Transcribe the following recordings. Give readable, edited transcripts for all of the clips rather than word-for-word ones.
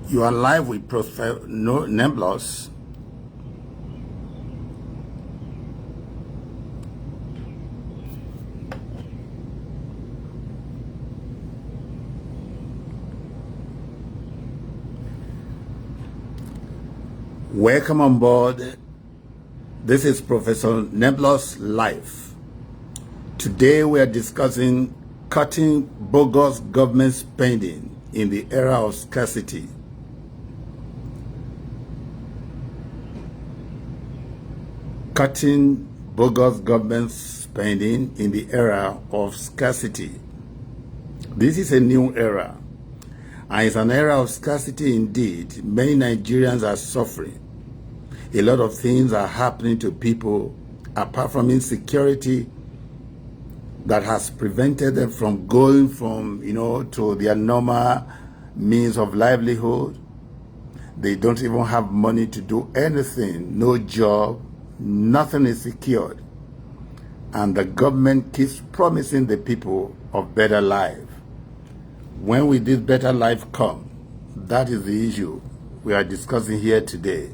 You are live with Professor Neblos. Welcome on board. This is Professor Neblos Live. Today we are discussing cutting bogus government spending in the era of scarcity. Cutting bogus government spending in the era of scarcity. This is a new era, and it's an era of scarcity indeed. Many Nigerians are suffering. A lot of things are happening to people apart from insecurity that has prevented them from going from, to their normal means of livelihood. They don't even have money to do anything, no job, nothing is secured. And the government keeps promising the people of better life. When will this better life come? That is the issue we are discussing here today.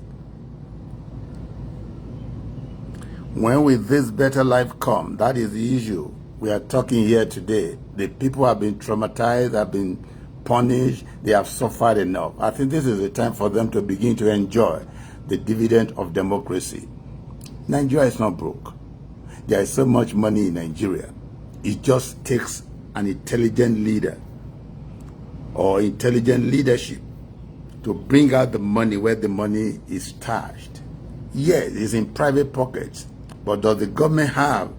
When will this better life come? That is the issue we are talking here today. The people have been traumatized, have been punished, they have suffered enough. I think this is the time for them to begin to enjoy the dividend of democracy. Nigeria is not broke. There is so much money in Nigeria. It just takes an intelligent leader or intelligent leadership to bring out the money where the money is stashed. Yes, it's in private pockets, but does the government have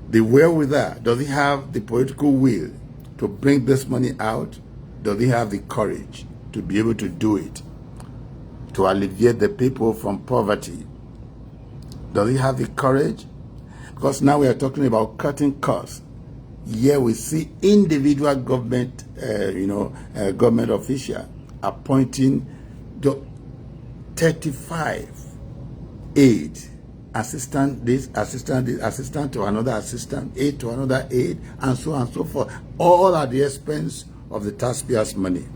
the wherewithal? Does it have the political will to bring this money out? Does it have the courage to be able to do it, to alleviate the people from poverty? Does it have the courage? Because now we are talking about cutting costs. Here we see individual government, government official appointing 35 aid, assistant to another assistant, aid to another aid, and so on and so forth, all at the expense of the taxpayers' money.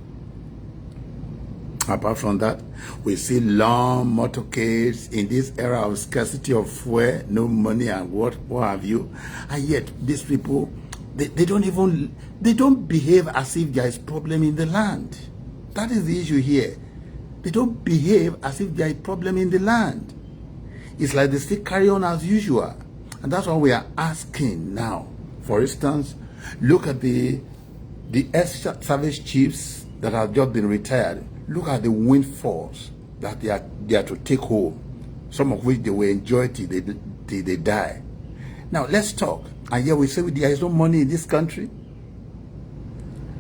Apart from that, we see long motorcades in this era of scarcity of fuel, no money and what have you. And yet these people, they don't behave as if there is problem in the land. That is the issue here. They don't behave as if there is problem in the land. It's like they still carry on as usual. And that's what we are asking now. For instance, look at the ex-service chiefs that have just been retired. Look at the windfalls that they are to take home, some of which they will enjoy till they die. Now let's talk. And yet we say there is no money in this country.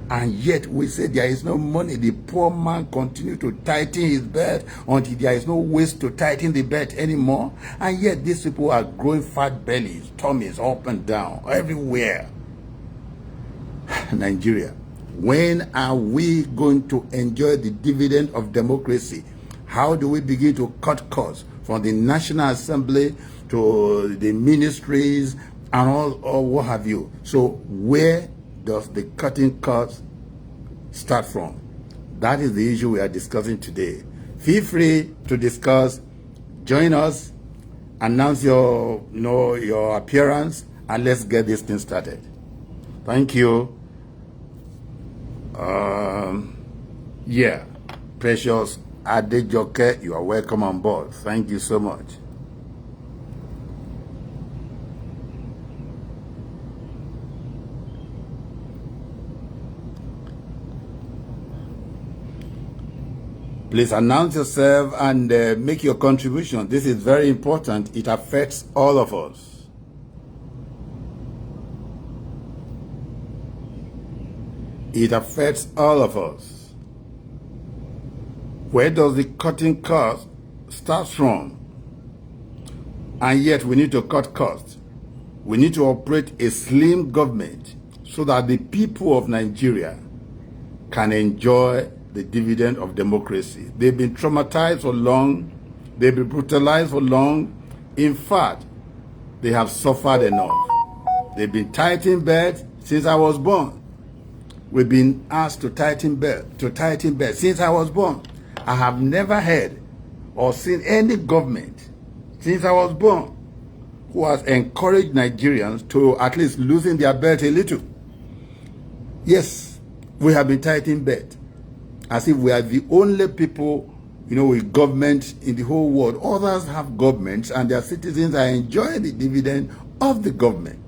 And yet we say there is no money. The poor man continues to tighten his belt until there is no waist to tighten the belt anymore. And yet these people are growing fat bellies, tummies up and down, everywhere. Nigeria, when are we going to enjoy the dividend of democracy? How do we begin to cut costs from the National Assembly to the ministries and all or what have you? So where does the cutting costs start from? That is the issue we are discussing today. Feel free to discuss, join us, announce your appearance, and let's get this thing started. Thank you. Precious Adejoke, you are welcome on board. Thank you so much. Please announce yourself and make your contribution. This is very important. It affects all of us. It affects all of us. Where does the cutting cost start from? And yet we need to cut costs. We need to operate a slim government so that the people of Nigeria can enjoy the dividend of democracy. They've been traumatized for long. They've been brutalized for long. In fact, they have suffered enough. They've been tight in bed since I was born. We've been asked to tighten belt, Since I was born, I have never heard or seen any government since I was born who has encouraged Nigerians to at least loosen their belt a little. Yes, we have been tightening belt, as if we are the only people, with government in the whole world. Others have governments and their citizens are enjoying the dividend of the government.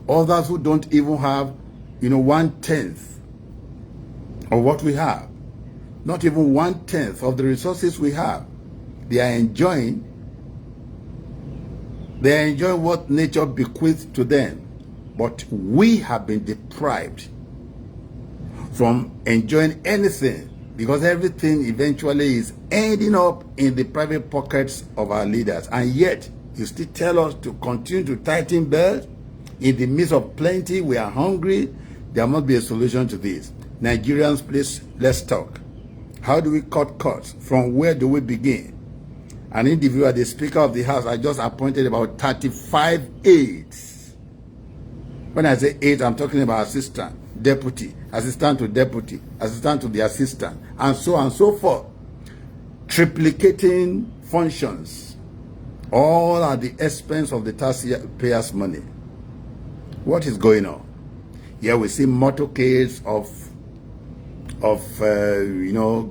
Others who don't even have, 1/10 of what we have, not even 1/10 of the resources we have. They are enjoying what nature bequeathed to them. But we have been deprived from enjoying anything, because everything eventually is ending up in the private pockets of our leaders. And yet, you still tell us to continue to tighten belts. In the midst of plenty, we are hungry. There must be a solution to this. Nigerians, please, let's talk. How do we cut costs? From where do we begin? An individual, the Speaker of the House, I just appointed about 35 aides. When I say aides, I'm talking about assistant, deputy, assistant to deputy, assistant to the assistant, and so on and so forth. Triplicating functions, all at the expense of the taxpayers' money. What is going on? Here we see motorcades of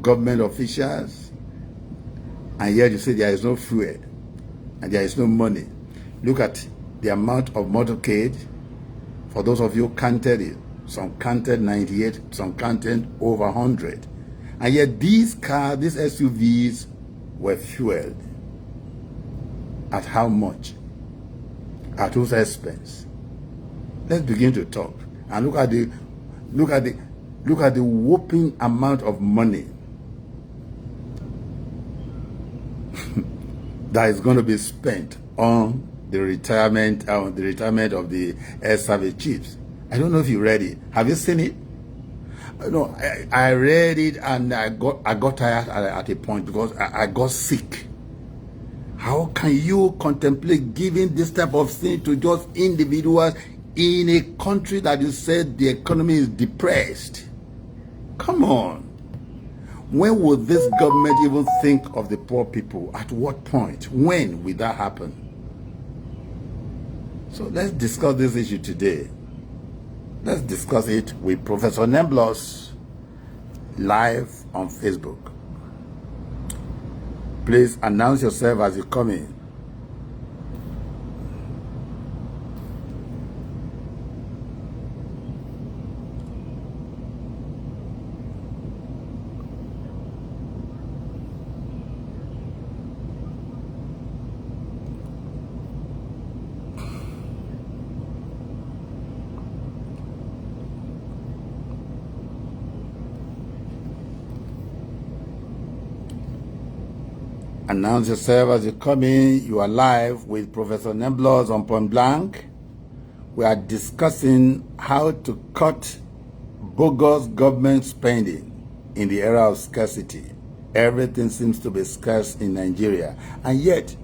government officials, and yet you say there is no fuel and there is no money. Look at the amount of motorcade. For those of you who counted it, some counted 98, some counted over 100. And yet these cars, these SUVs, were fueled. At how much? At whose expense? Let's begin to talk and look at the whopping amount of money that is going to be spent on the retirement of the air service chiefs. I don't know if you read it. Have you seen it? No, I read it and I got tired at a point because I got sick. How can you contemplate giving this type of thing to just individuals in a country that you said the economy is depressed? Come on. When will this government even think of the poor people? At what point? When will that happen? So let's discuss this issue today. Let's discuss it with Professor Nemblos live on Facebook. Please announce yourself as you come in. Announce yourself as you come in. You are live with Professor Nemblos on Point Blank. We are discussing how to cut bogus government spending in the era of scarcity. Everything seems to be scarce in Nigeria, and yet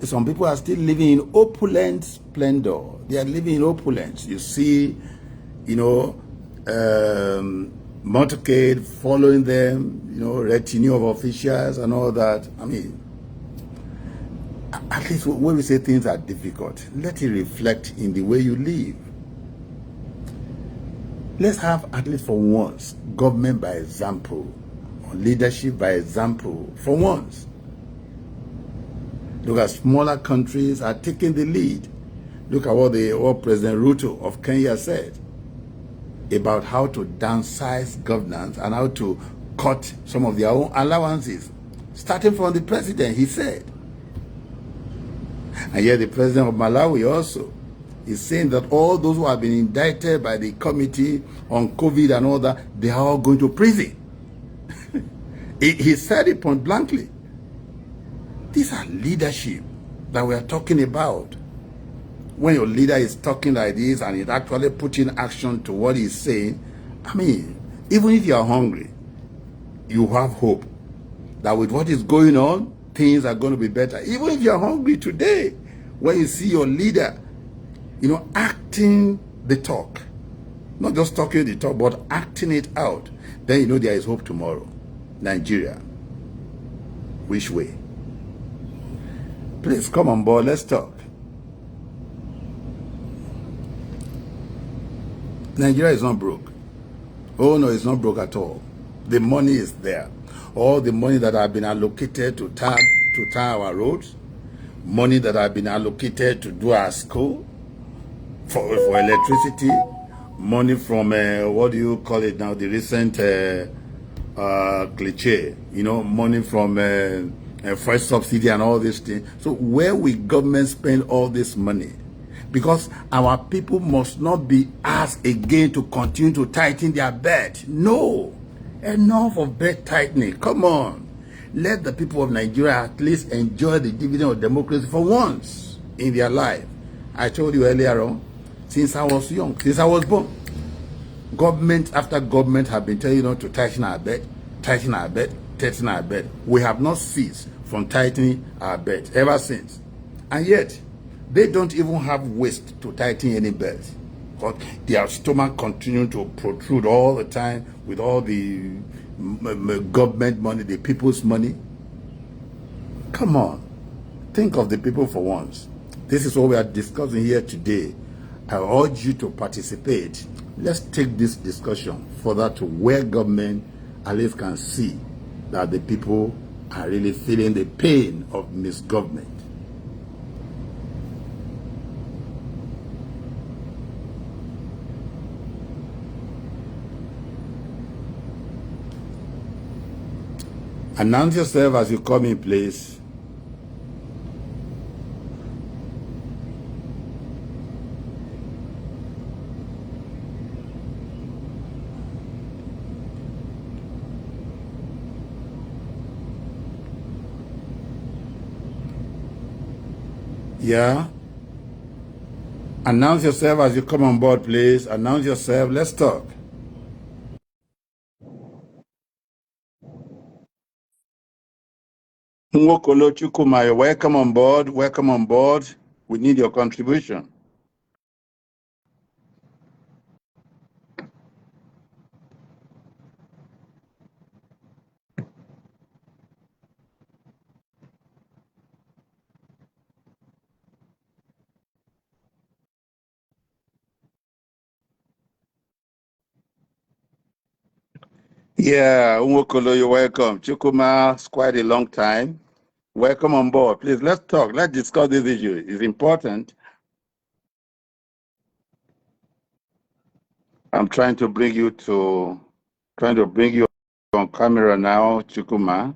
some people are still living in opulent splendor. They are living in opulence. You see, motorcade following them, retinue of officials and all that. I mean, at least when we say things are difficult, let it reflect in the way you live. Let's have, at least for once, government by example, or leadership by example, for once. Look at smaller countries are taking the lead. Look at what President Ruto of Kenya said about how to downsize governance and how to cut some of their own allowances, starting from the president, he said. And yet the president of Malawi also is saying that all those who have been indicted by the committee on COVID and all that, they are all going to prison. He said it point blankly. These are leadership that we are talking about. When your leader is talking like this and is actually putting action to what he's saying, I mean, even if you are hungry, you have hope that with what is going on, things are going to be better. Even if you are hungry today, when you see your leader, acting the talk, Not just talking the talk, but acting it out. Then you know there is hope tomorrow. Nigeria. Which way? Please come on board, let's talk. Nigeria is not broke. Oh no, it's not broke at all. The money is there. All the money that have been allocated to tar our roads, money that have been allocated to do our school, for electricity, money from, what do you call it now, the recent cliche, you know, money from first subsidy and all these things. So where will government spend all this money? Because our people must not be asked again to continue to tighten their belt. No. Enough of belt tightening. Come on. Let the people of Nigeria at least enjoy the dividend of democracy for once in their life. I told you earlier on, since I was young, since I was born, government after government have been telling us to tighten our belt, tighten our belt, tighten our belt. We have not ceased from tightening our belt ever since. And yet, they don't even have waist to tighten any belt. But their stomach continue to protrude all the time with all the government money, the people's money. Come on. Think of the people for once. This is what we are discussing here today. I urge you to participate. Let's take this discussion further to where government at least can see that the people are really feeling the pain of misgovernment. Announce yourself as you come in, please. Yeah. Announce yourself as you come on board, please. Announce yourself. Let's talk. Nwokolo Chukwuma, welcome on board. Welcome on board. We need your contribution. Yeah, Nwokolo, you're welcome. Chukwuma, it's quite a long time. Welcome on board. Please, let's talk. Let's discuss this issue. It's important. I'm trying to bring you on camera now, Chukwuma.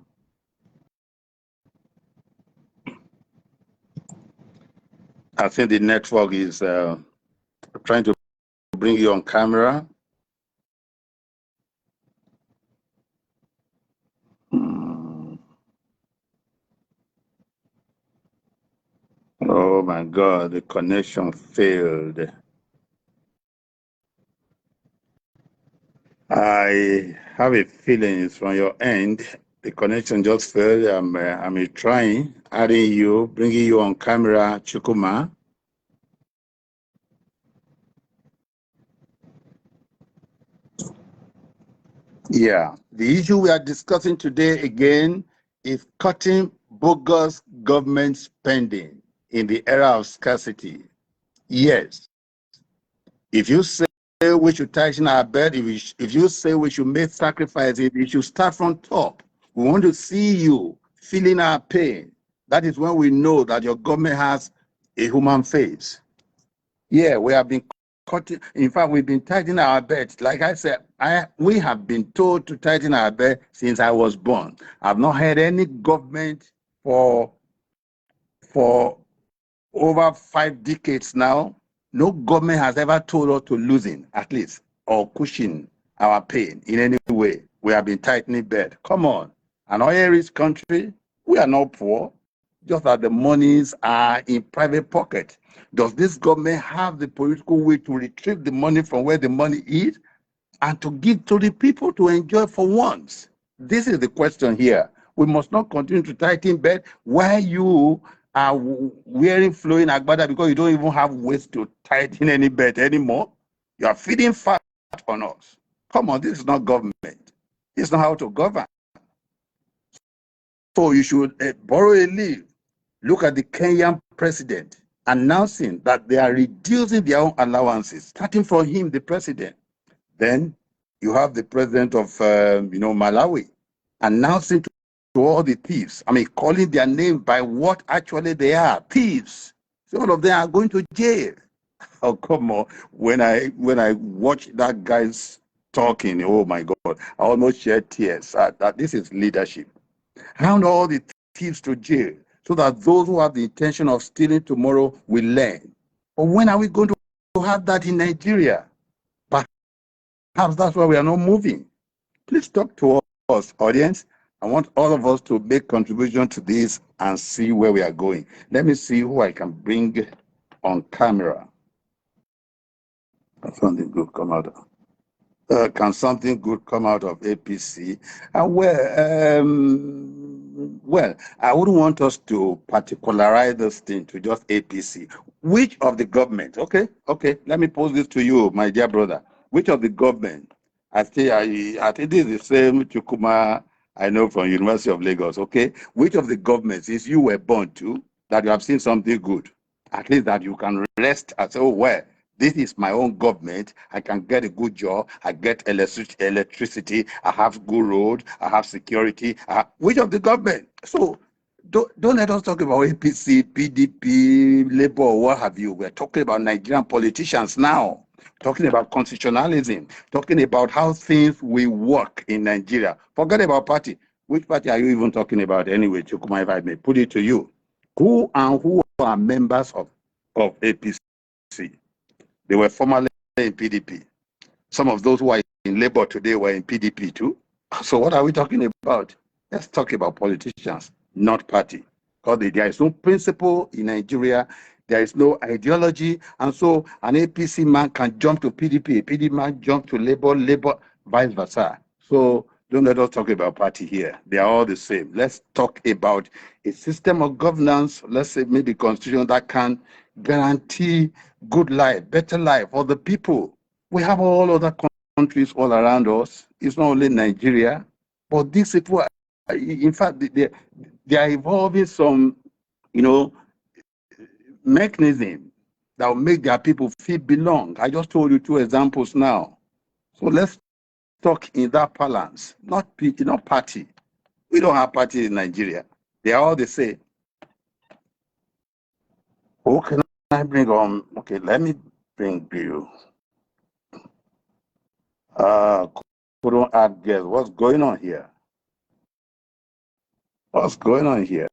I think the network is trying to bring you on camera. Oh my God, the connection failed. I have a feeling it's from your end. The connection just failed. I'm trying, adding you, bringing you on camera, Chukwuma. Yeah, the issue we are discussing today again is cutting bogus government spending in the era of scarcity. Yes, if you say we should tighten our belt, if you say we should make sacrifices, it should start from top. We want to see you feeling our pain. That is when we know that your government has a human face. Yeah, we have been cutting. In fact, we've been tightening our belt. Like I said, we have been told to tighten our belt since I was born. I've not had any government for over 5 decades now. No government has ever told us to loosen, at least, or cushion our pain in any way. We have been tightening belt. Come on. An oil-rich country, we are not poor, just that the monies are in private pocket. Does this government have the political will to retrieve the money from where the money is and to give to the people to enjoy for once? This is the question here. We must not continue to tighten belt while you are wearing flowing agbada because you don't even have ways to tighten any belt anymore. You are feeding fat on us. Come on, this is not government. It's not how to govern. So you should borrow a leaf. Look at the Kenyan president announcing that they are reducing their own allowances, starting from him, the president. Then you have the president of, Malawi announcing to all the thieves, calling their name by what actually they are, thieves. So all of them are going to jail. Oh, come on. When I watch that guy's talking, oh my God, I almost shed tears. That this is leadership. Hound all the thieves to jail so that those who have the intention of stealing tomorrow will learn. But when are we going to have that in Nigeria? Perhaps that's why we are not moving. Please talk to us, audience. I want all of us to make contribution to this and see where we are going. Let me see who I can bring on camera. Can something good come out of? Can something good come out of APC? Well, I wouldn't want us to particularize this thing to just APC. Which of the government? Okay. Let me pose this to you, my dear brother. Which of the government? I think this is the same Chukuma I know from University of Lagos. Okay, which of the governments, if you were born to, that you have seen something good, at least that you can rest and say, oh well, this is my own government. I can get a good job. I get electricity. I have good road. I have security. Which of the government? So don't let us talk about APC, PDP, Labour, or what have you. We're talking about Nigerian politicians now. Talking about constitutionalism. Talking about how things will work in Nigeria. Forget about party. Which party are you even talking about anyway, Chukuma, if I may put it to you? Who are members of APC? They were formerly in PDP. Some of those who are in Labour today were in PDP too. So what are we talking about? Let's talk about politicians, not party. Because there is no principle in Nigeria. There is no ideology. And so an APC man can jump to PDP. A PDP man jump to Labour, vice versa. So don't let us talk about party here. They are all the same. Let's talk about a system of governance, let's say maybe constitution that can guarantee good life, better life for the people. We have all other countries all around us. It's not only Nigeria, but these people, in fact, they are evolving some, mechanism that will make their people feel belong. I just told you 2 examples now. So let's talk in that balance, not party. We don't have party in Nigeria. They are all the same. Who can I bring on? Okay, let me bring you. Couldn't add guess. What's going on here? What's going on here?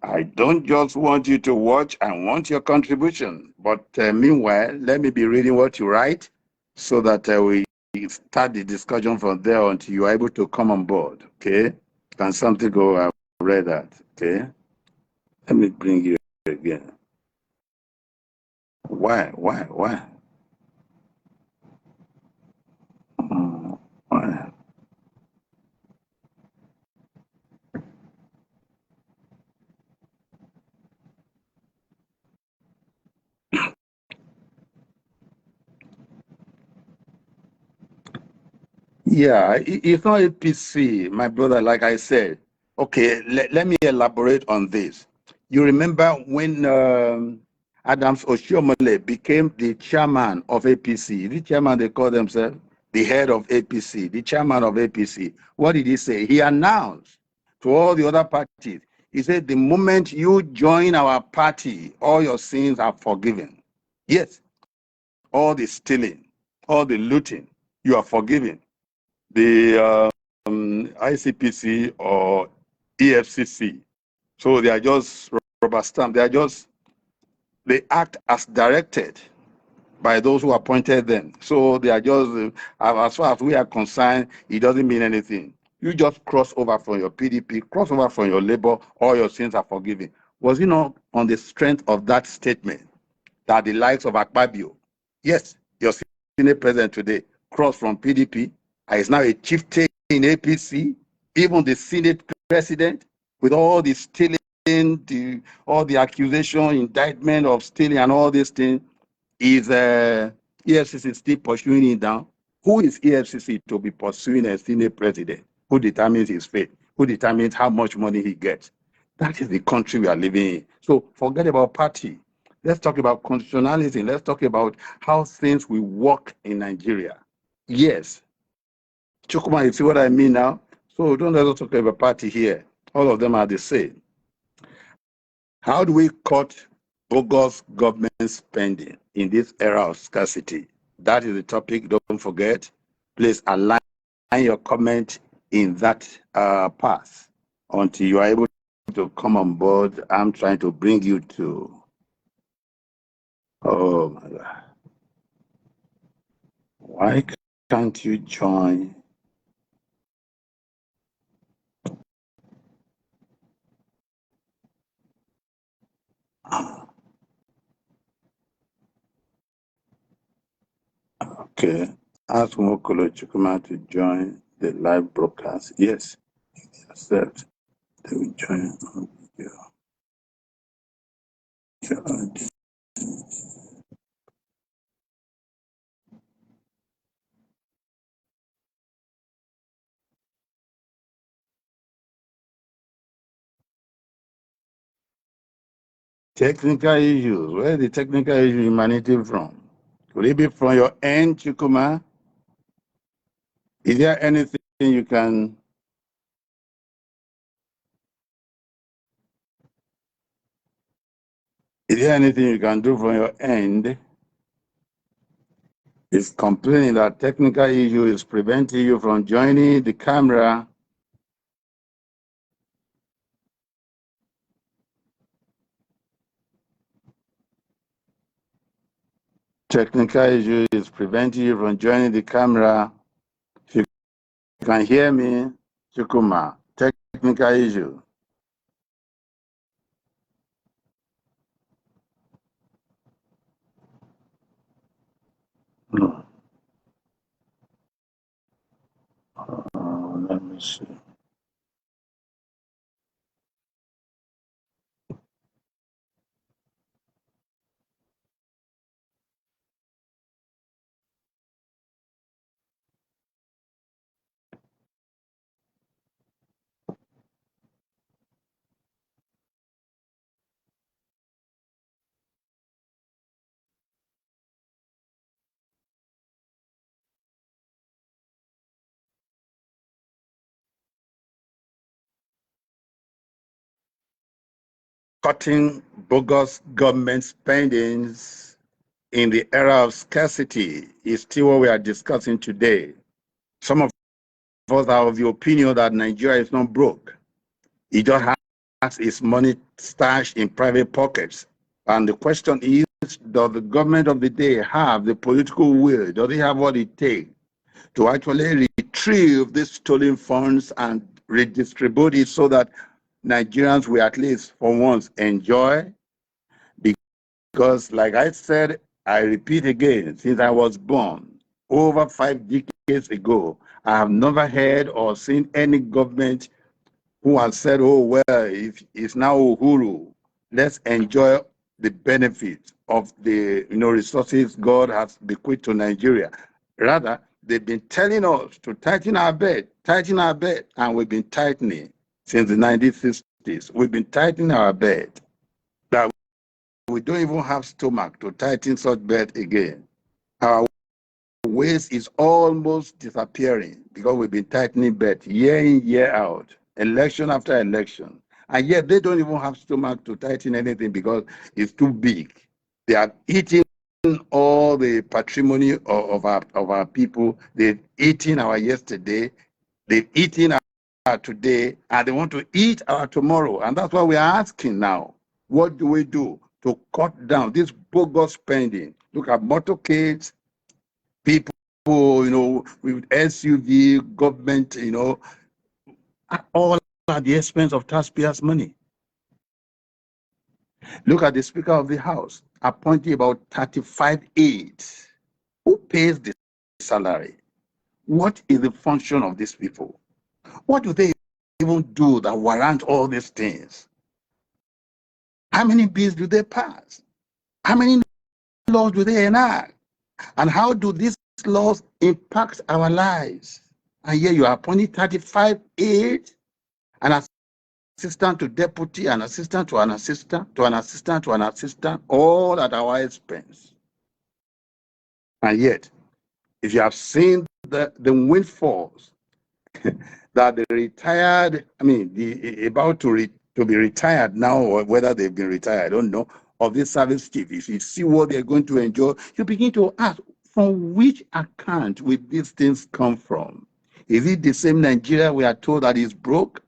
I don't just want you to watch, I want your contribution. But meanwhile, let me be reading what you write so that we start the discussion from there until you are able to come on board. Okay? Can something go? I've read that. Okay? Let me bring you again. Why? Why? Why? Yeah, it's not APC, my brother, like I said. Okay, let me elaborate on this. You remember when Adams Oshiomhole became the chairman of APC, the chairman they call themselves, the head of APC, the chairman of APC. What did he say? He announced to all the other parties, he said, the moment you join our party, all your sins are forgiven. Yes, all the stealing, all the looting, you are forgiven. The ICPC or EFCC. So they are just rubber stamp. They act as directed by those who appointed them. So they are just, as far as we are concerned, it doesn't mean anything. You just cross over from your PDP, cross over from your Labour, all your sins are forgiven. Was it not on the strength of that statement that the likes of Akpabio, yes, your Senate president today, crossed from PDP, and is now a chieftain in APC, even the Senate president, with all the stealing, all the accusation, indictment of stealing and all these things, Is EFCC still pursuing it down? Who is EFCC to be pursuing a Senate president? Who determines his fate? Who determines how much money he gets? That is the country we are living in. So forget about party. Let's talk about constitutionality. Let's talk about how things will work in Nigeria. Yes. Chukuma, you see what I mean now? So don't let us talk about party here. All of them are the same. How do we cut bogus government spending in this era of scarcity? That is the topic. Don't forget. Please align your comment in that path until you are able to come on board. I'm trying to bring you to. Oh my God. Why can't you join? Okay. Ask Mokolo Chukuma to join the live broadcast. Yes. Accept. They will join on video. Technical issues. Where the technical issue emanating from? Could it be from your end, Chukuma? Is there anything you can? Is there anything you can do from your end? It's complaining that technical issue is preventing you from joining the camera. Technical issue is preventing you from joining the camera. If you can hear me, Chukuma, technical issue. No. Let me see. Cutting bogus government spendings in the era of scarcity is still what we are discussing today. Some of us are of the opinion that Nigeria is not broke. It just has its money stashed in private pockets. And the question is, does the government of the day have the political will? Does it have what it takes to actually retrieve these stolen funds and redistribute it so that Nigerians will at least for once enjoy? Because like I said, I repeat again, since I was born over 5 decades ago, I have never heard or seen any government who has said, oh, well, if it's now Uhuru, let's enjoy the benefits of the resources God has bequeathed to Nigeria. Rather, they've been telling us to tighten our belt, and we've been tightening since the 1960s. We've been tightening our belt. That we don't even have stomach to tighten such belt again. Our waist is almost disappearing because we've been tightening belt year in, year out, election after election. And yet they don't even have stomach to tighten anything because it's too big. They are eating all the patrimony of our people. They've eaten our yesterday. They've eaten our today, and they want to eat our tomorrow. And that's what we're asking now. What do we do to cut down this bogus spending? Look at motorcades, people, with SUV, government, all at the expense of taxpayers' money. Look at the Speaker of the House, appointing about 35 aides. Who pays the salary? What is the function of these people? What do they even do that warrant all these things? How many bills do they pass? How many laws do they enact? And how do these laws impact our lives? And here you are appointing 35 aides, an assistant to deputy, an assistant to an assistant, to an assistant to an assistant, all at our expense. And yet, if you have seen the windfalls that the retired, about to be retired now, or whether they've been retired, I don't know, of this service chief, if you see what they're going to enjoy, you begin to ask, from which account will these things come from? Is it the same Nigeria we are told that is broke?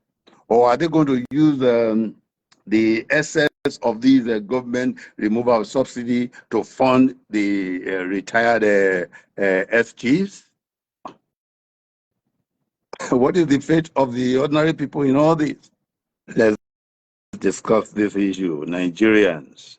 Or are they going to use the excess of these government removal of subsidy to fund the retired S-chiefs? What is the fate of the ordinary people in all this? Let's discuss this issue, Nigerians.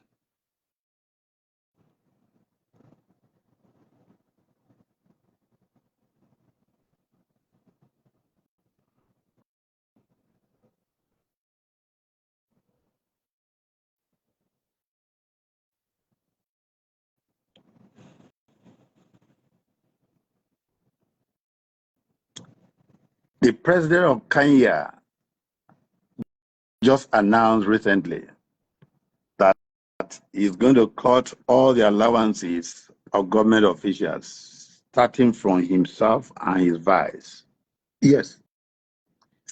The president of Kenya just announced recently that he's going to cut all the allowances of government officials, starting from himself and his vice. Yes,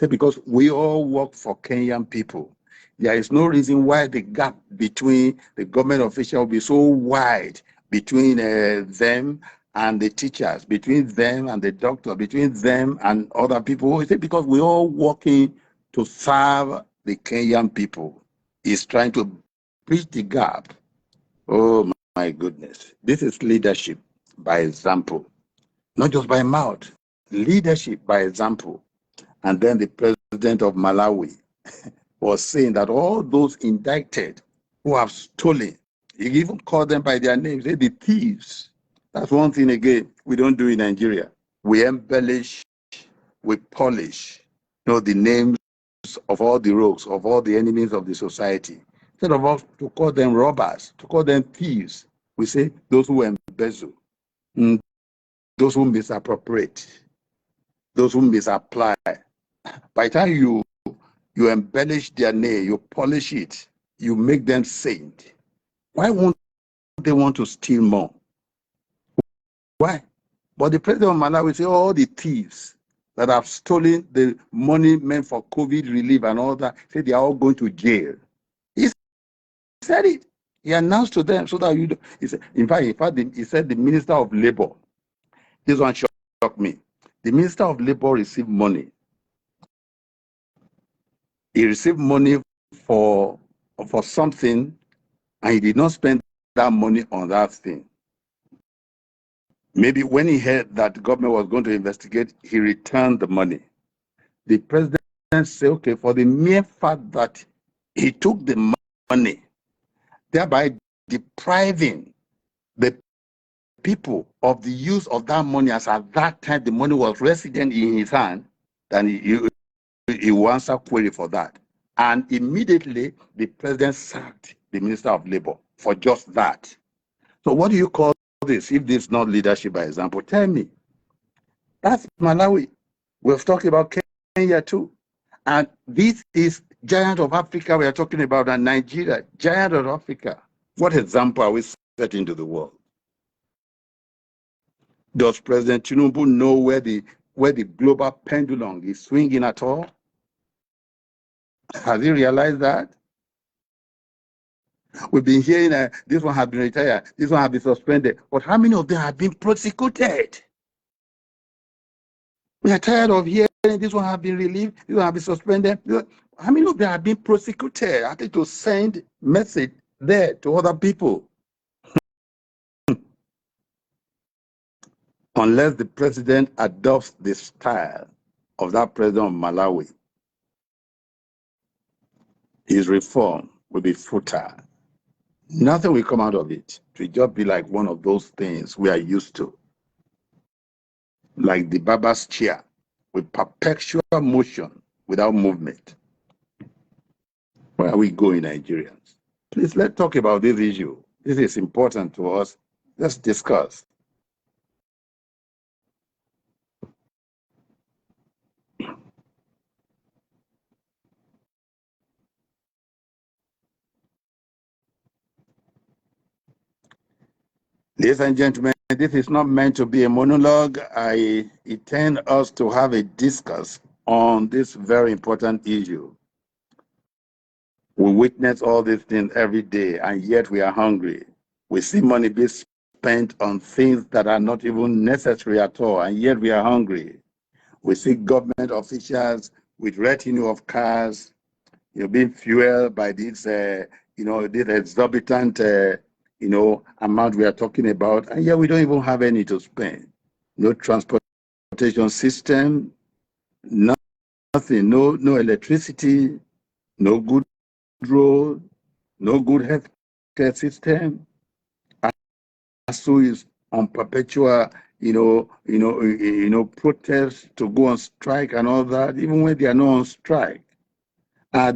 because we all work for Kenyan people. There is no reason why the gap between the government official will be so wide between them and the teachers, between them and the doctor, between them and other people. Because we're all working to serve the Kenyan people. He's trying to bridge the gap. Oh my goodness. This is leadership by example, not just by mouth. Leadership by example. And then the president of Malawi was saying that all those indicted who have stolen, he even called them by their names, the thieves. That's one thing again we don't do in Nigeria. We embellish, we polish, the names of all the rogues, of all the enemies of the society. Instead of us to call them robbers, to call them thieves, we say those who embezzle, those who misappropriate, those who misapply. By the time you embellish their name, you polish it, you make them saint. Why won't they want to steal more? Why? But the president of Malawi say all the thieves that have stolen the money meant for COVID relief and all that, say they are all going to jail. He said it. He announced to them so that you do. He said, in fact, he said the Minister of Labor. This one shocked me. The Minister of Labor received money. He received money for something, and he did not spend that money on that thing. Maybe when he heard that the government was going to investigate, he returned the money. The president said, okay, for the mere fact that he took the money, thereby depriving the people of the use of that money, as at that time the money was resident in his hand, then he will answer query for that. And immediately the president sacked the Minister of Labor for just that. So what do you call this, if this is not leadership by example? Tell me. That's Malawi. We've talked about Kenya too. And this is giant of Africa we are talking about, and Nigeria, giant of Africa. What example are we setting to the world? Does President Tinubu know where the global pendulum is swinging at all? Has he realized that? We've been hearing this one has been retired, this one has been suspended, but how many of them have been prosecuted? We are tired of hearing this one has been relieved, this one has been suspended. How many of them have been prosecuted? I think to send message there to other people. Unless the president adopts the style of that president of Malawi, his reform will be futile. Nothing will come out of it. It will just be like one of those things we are used to. Like the barber's chair, with perpetual motion without movement. Where are we going, Nigerians? Please, let's talk about this issue. This is important to us. Let's discuss. Ladies and gentlemen, this is not meant to be a monologue. I intend us to have a discuss on this very important issue. We witness all these things every day, and yet we are hungry. We see money being spent on things that are not even necessary at all, and yet we are hungry. We see government officials with retinue of cars, being fueled by this, this exorbitant, amount we are talking about, and yet we don't even have any to spend. No transportation system, nothing, no electricity, no good road, no good healthcare system. ASU is on perpetual, protest to go on strike and all that, even when they are not on strike. The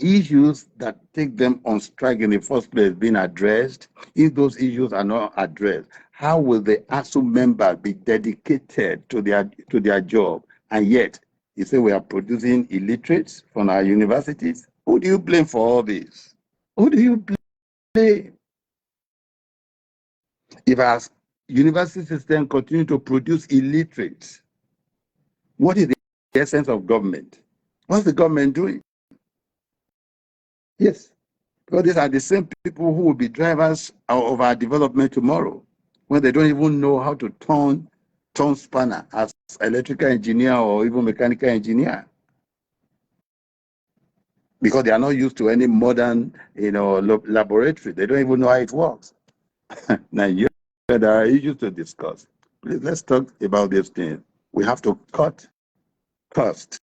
issues that take them on strike in the first place being addressed? If those issues are not addressed, how will the ASU member be dedicated to their job? And yet, you say we are producing illiterates from our universities. Who do you blame for all this? Who do you blame? If our university system continue to produce illiterates, what is the essence of government? What's the government doing? Yes. Because these are the same people who will be drivers of our development tomorrow, when they don't even know how to turn spanner as electrical engineer or even mechanical engineer, because they are not used to any modern, laboratory. They don't even know how it works. Now, there are issues to discuss. Please, let's talk about these things. We have to cut cost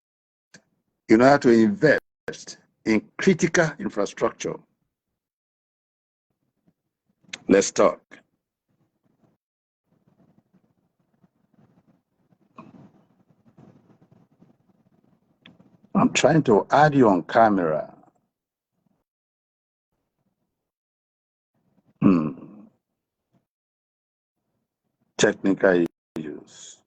in order to invest in critical infrastructure. Let's talk. I'm trying to add you on camera. Technical issues.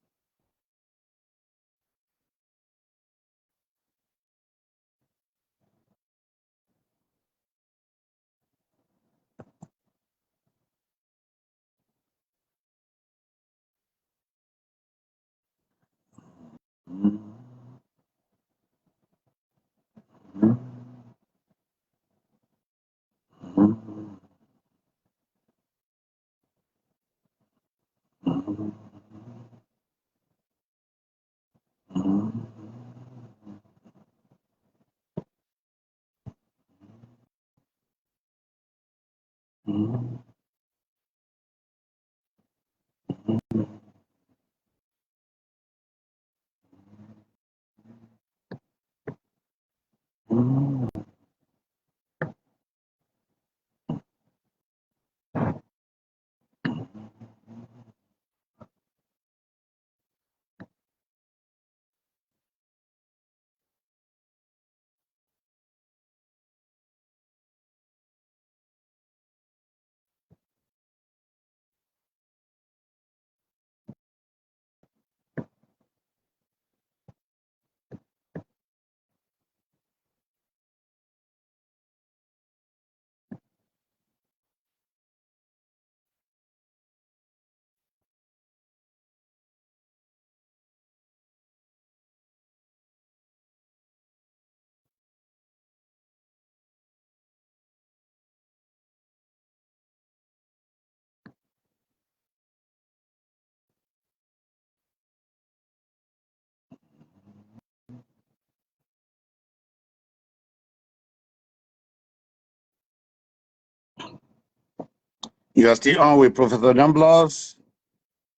You are still on with Professor Dumblaws,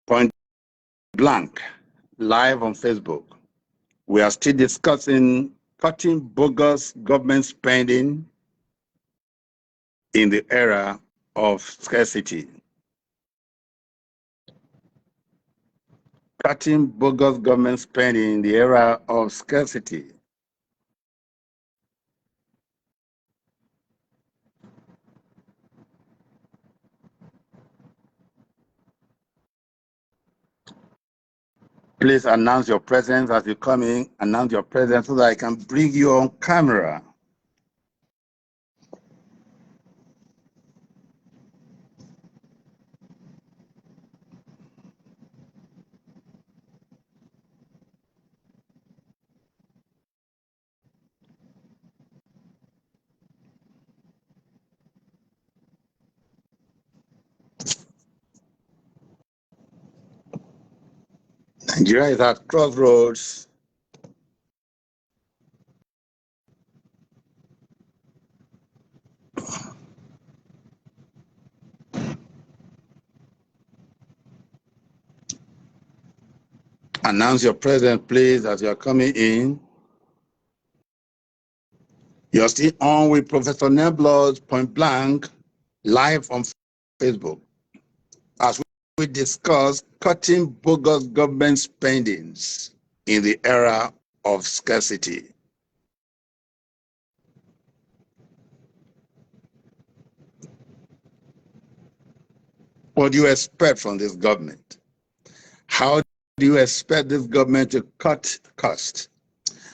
point blank, live on Facebook. We are still discussing cutting bogus government spending in the era of scarcity. Cutting bogus government spending in the era of scarcity. Please announce your presence as you come in. Announce your presence so that I can bring you on camera. Nigeria is at crossroads. Announce your presence, please, as you are coming in. You're still on with Professor Neblos Point Blank, live on Facebook, as we discuss cutting bogus government spendings in the era of scarcity. What do you expect from this government? How do you expect this government to cut costs?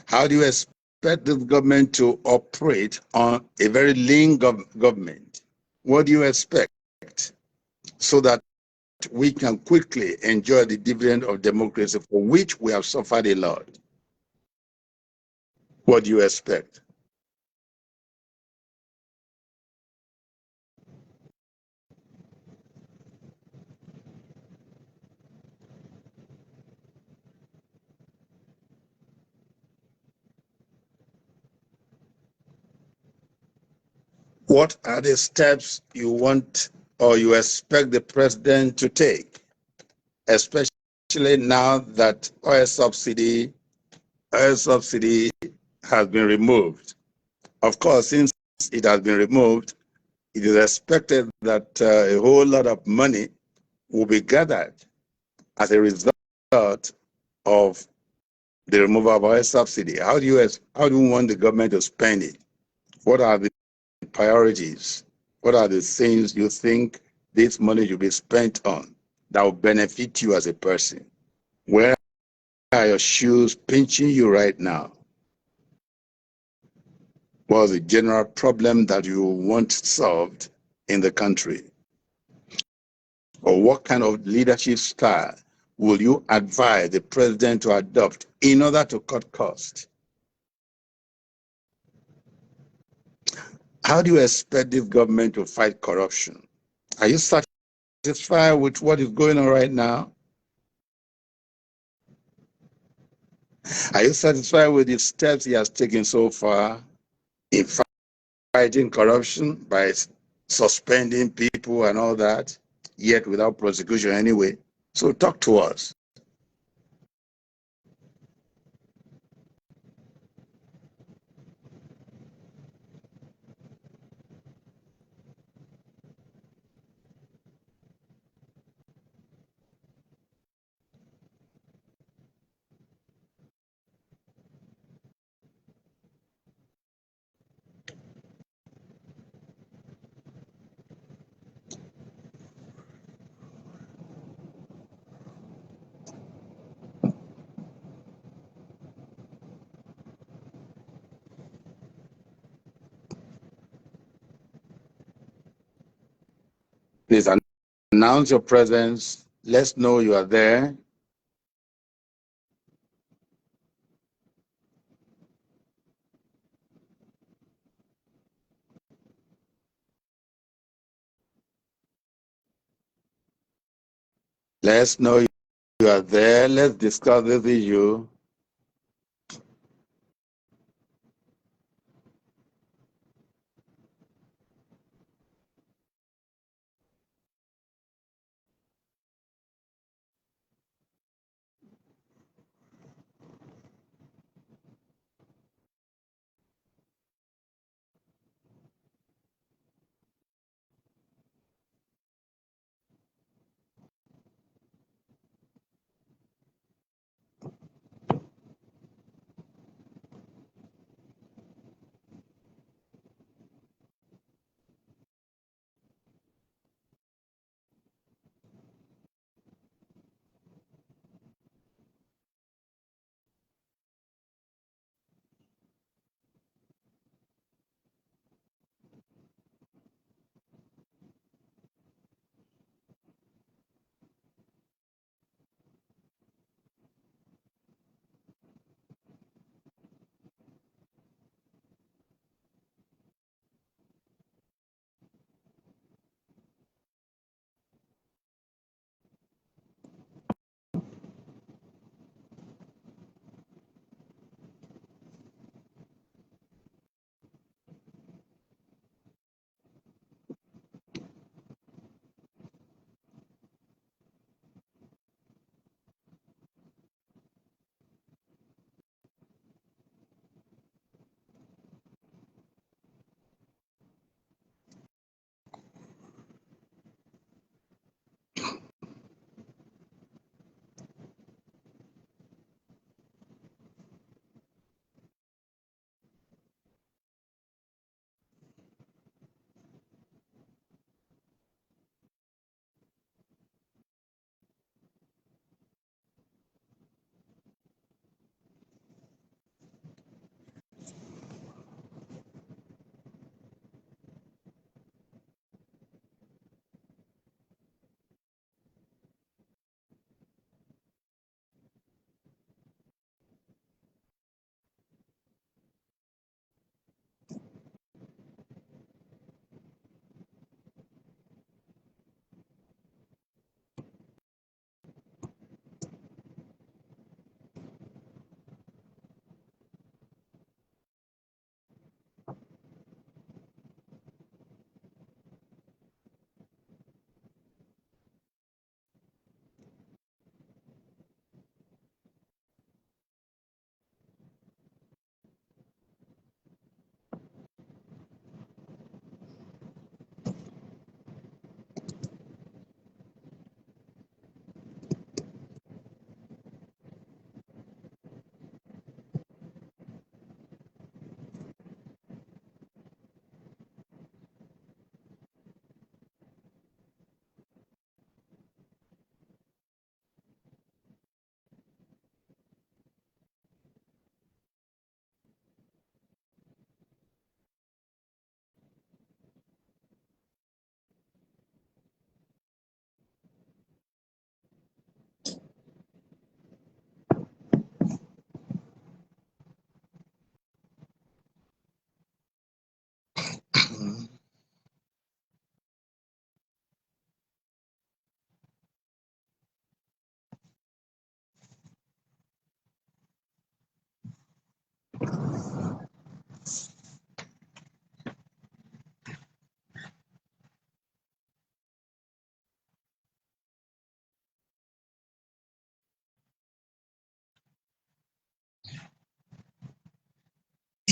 How do you expect this government to operate on a very lean government? What do you expect so that we can quickly enjoy the dividend of democracy for which we have suffered a lot? What do you expect? What are the steps you want or you expect the president to take, especially now that oil subsidy has been removed? Of course, since it has been removed, it is expected that a whole lot of money will be gathered as a result of the removal of oil subsidy. How do you want the government to spend it? What are the priorities? What are the things you think this money should be spent on that will benefit you as a person? Where are your shoes pinching you right now? What's the general problem that you want solved in the country? Or what kind of leadership style will you advise the president to adopt in order to cut costs? How do you expect this government to fight corruption? Are you satisfied with what is going on right now? Are you satisfied with the steps he has taken so far in fighting corruption by suspending people and all that, yet without prosecution anyway? So talk to us. Please announce your presence. Let's know you are there. Let's know you are there. Let's discuss this issue.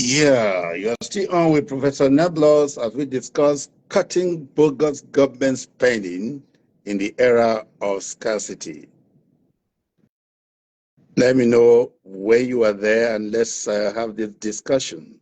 Yeah, you're still on with Professor Neblos as we discuss cutting bogus government spending in the era of scarcity. Let me know where you are there and let's have this discussion.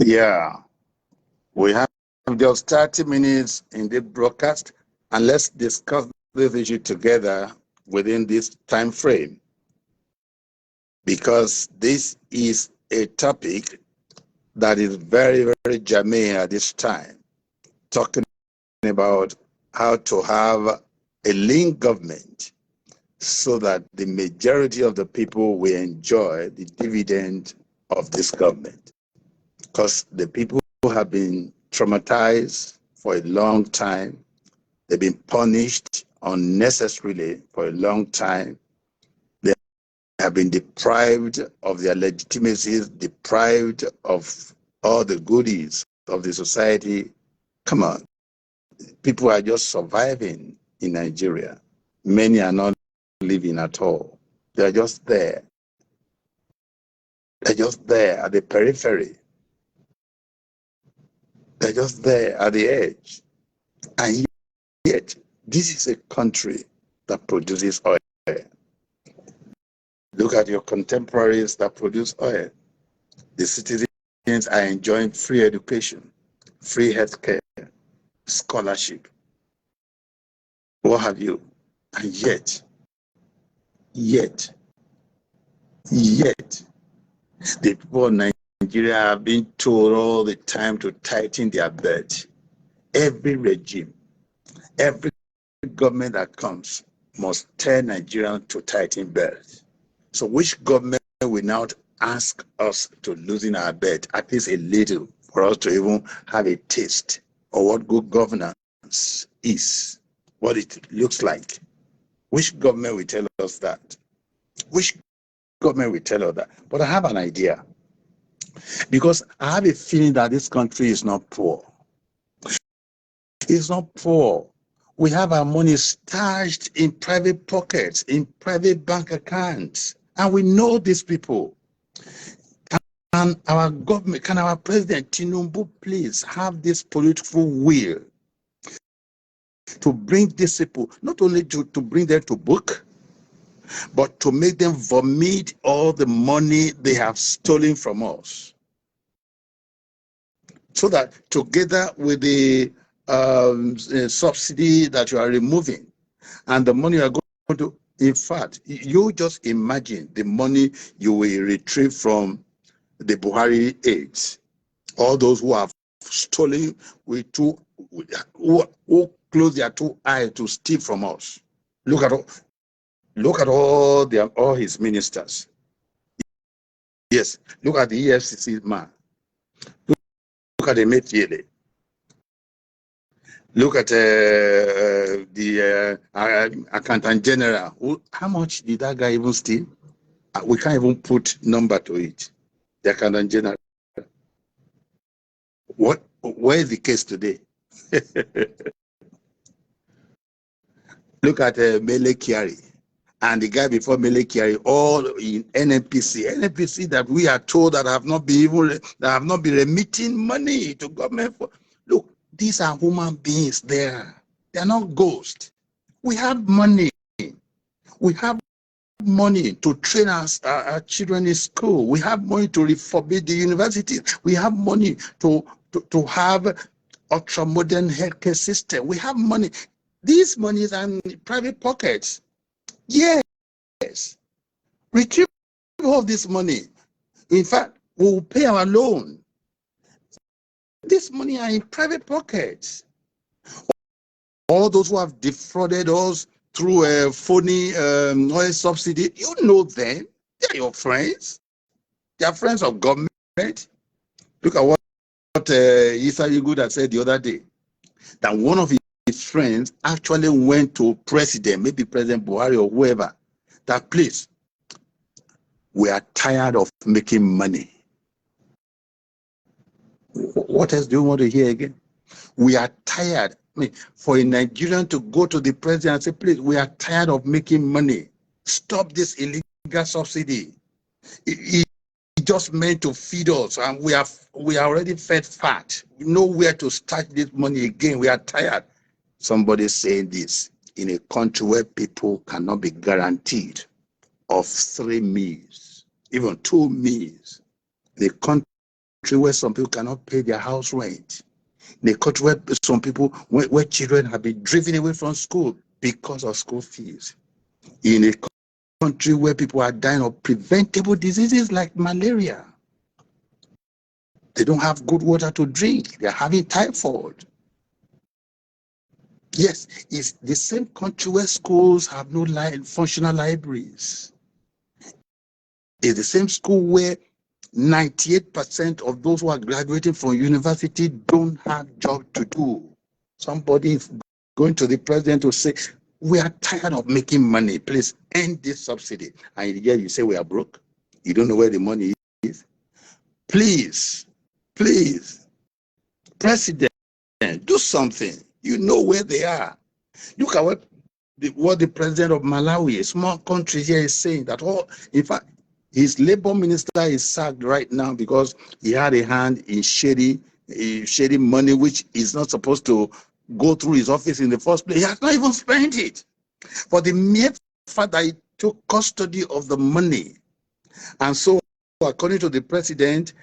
Yeah, we have just 30 minutes in the broadcast and let's discuss this issue together within this time frame because this is a topic that is very, very germane at this time, talking about how to have a lean government so that the majority of the people will enjoy the dividend of this government. Because the people have been traumatized for a long time. They've been punished unnecessarily for a long time. They have been deprived of their legitimacy, deprived of all the goodies of the society. Come on, people are just surviving in Nigeria. Many are not living at all. They're just there. They're just there at the periphery. They're just there at the edge. And yet, this is a country that produces oil. Look at your contemporaries that produce oil. The citizens are enjoying free education, free healthcare, scholarship. What have you? And yet, the people of Nigeria have been told all the time to tighten their belt. Every regime, every government that comes must tell Nigerians to tighten belts. So which government will now ask us to loosen our belt at least a little for us to even have a taste of what good governance is, what it looks like? Which government will tell us that? Which government will tell us that? But I have an idea. Because I have a feeling that this country is not poor. It's not poor. We have our money stashed in private pockets, in private bank accounts. And we know these people. Can our government, can our president, Tinubu, please have this political will to bring these people, not only to bring them to book, but to make them vomit all the money they have stolen from us. So that together with the subsidy that you are removing and the money you are going to, in fact, you just imagine the money you will retrieve from the Buhari aides, all those who have stolen with who close their two eyes to steal from us. Look at all his ministers. Yes, look at the EFCC man. Look at the Metiele. Look at the accountant general. How much did that guy even steal? We can't even put number to it. The accountant general. Where is the case today? Look at Mele Kyari and the guy before Mele Kyari, all in NNPC that we are told that have not been remitting money to government for. Look, these are human beings there. They are not ghosts. We have money. We have money to train our children in school. We have money to refurbish the universities. We have money to have ultra-modern healthcare system. We have money. These monies are in private pockets. Yes. Retrieve all this money. In fact, we will pay our loan. This money are in private pockets. All those who have defrauded us through a phony oil subsidy, you know them. They're your friends. They are friends of government. Look at what Issa Yuguda said the other day. That one of his friends actually went to president, maybe President Buhari or whoever, that please, we are tired of making money. What else do you want to hear again? We are tired. I mean, for a Nigerian to go to the president and say, please, we are tired of making money. Stop this illegal subsidy. It just meant to feed us, and we are already fed fat. We know where to start this money again. We are tired. Somebody saying this in a country where people cannot be guaranteed of 3 meals, even 2 meals. The country where some people cannot pay their house rent. The country where some people, where children have been driven away from school because of school fees. In a country where people are dying of preventable diseases like malaria. They don't have good water to drink. They're having typhoid. Yes, it's the same country where schools have no functional libraries. It's the same school where 98% of those who are graduating from university don't have job to do. Somebody going to the president to say, we are tired of making money. Please end this subsidy. And yet you say we are broke. You don't know where the money is. Please, president, do something. You know where they are. Look at what the president of Malawi, a small country here, is saying that in fact, his labor minister is sacked right now because he had a hand in shady money, which is not supposed to go through his office in the first place. He has not even spent it. For the mere fact that he took custody of the money. And so, according to the president,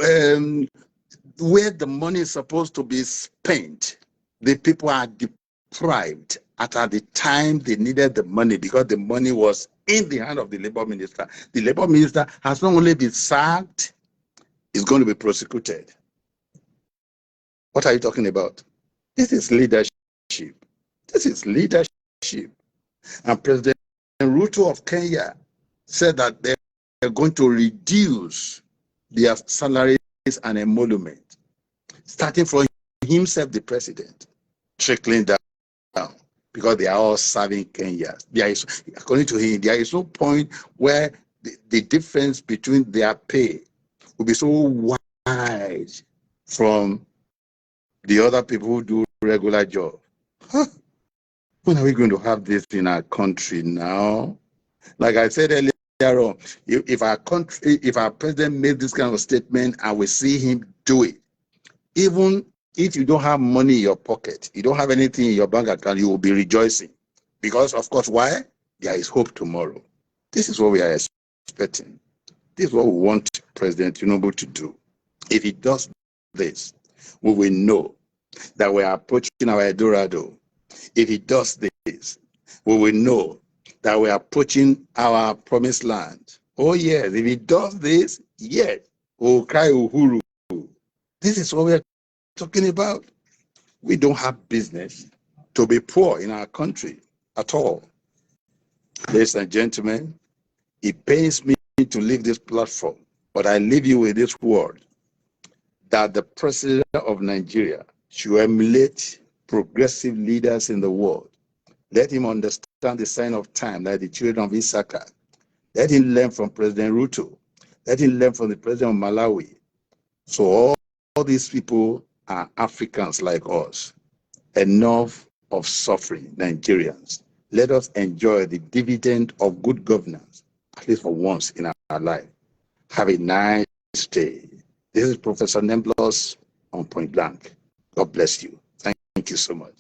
where the money is supposed to be spent, the people are deprived at the time they needed the money because the money was in the hand of the labor minister. The labor minister has not only been sacked, is going to be prosecuted. What are you talking about? This is leadership. This is leadership. And President Ruto of Kenya said that they're going to reduce their salaries and emolument, starting from himself, the president, trickling down, because they are all serving Kenyans. According to him, there is no point where the difference between their pay will be so wide from the other people who do regular job. When are we going to have this in our country now? Like I said earlier on, if our president made this kind of statement and we see him do it, even if you don't have money in your pocket, you don't have anything in your bank account, you will be rejoicing. Because, of course, why? There is hope tomorrow. This is what we are expecting. This is what we want President Tinubu to do. If he does this, we will know that we are approaching our Eldorado. If he does this, we will know that we are approaching our promised land. Oh, yes, if he does this, yes, we'll cry Uhuru. This is what we are talking about. We don't have business to be poor in our country at all. Ladies and gentlemen, it pains me to leave this platform, but I leave you with this word, that the president of Nigeria should emulate progressive leaders in the world. Let him understand the sign of time, like the children of Issachar. Let him learn from President Ruto. Let him learn from the president of Malawi. So all these people are Africans like us. Enough of suffering, Nigerians. Let us enjoy the dividend of good governance, at least for once in our life. Have a nice day. This is Professor Nemblos on Point Blank. God bless you. Thank you so much.